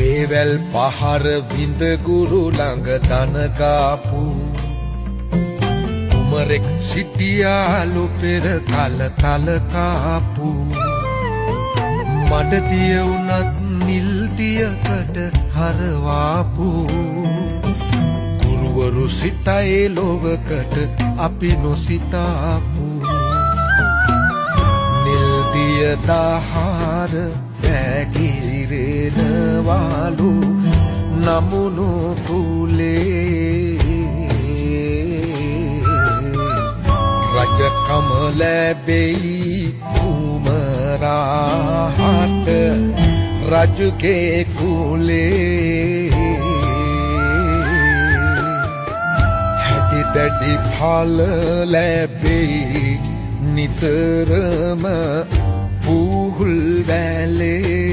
වේවැල් පහර විඳ ගුරු ළඟ දන කාපු කුමරෙක් සිටියාලු පෙර කල තල කාපු මඩදිය උනත් නිල් දියකට හරවාපු ගුරුවරු සිතයි ලොවකට අපි නොසිතාපු නිල් දිය දහර පැගිරෙනවාලු නමුණු කුලේ රජකම ලැබෙයි කුමරාහට රජුගේ කුලේ හැටි දැඩි ඵල ලැබෙයි නිතරම පුහුල් වැලේ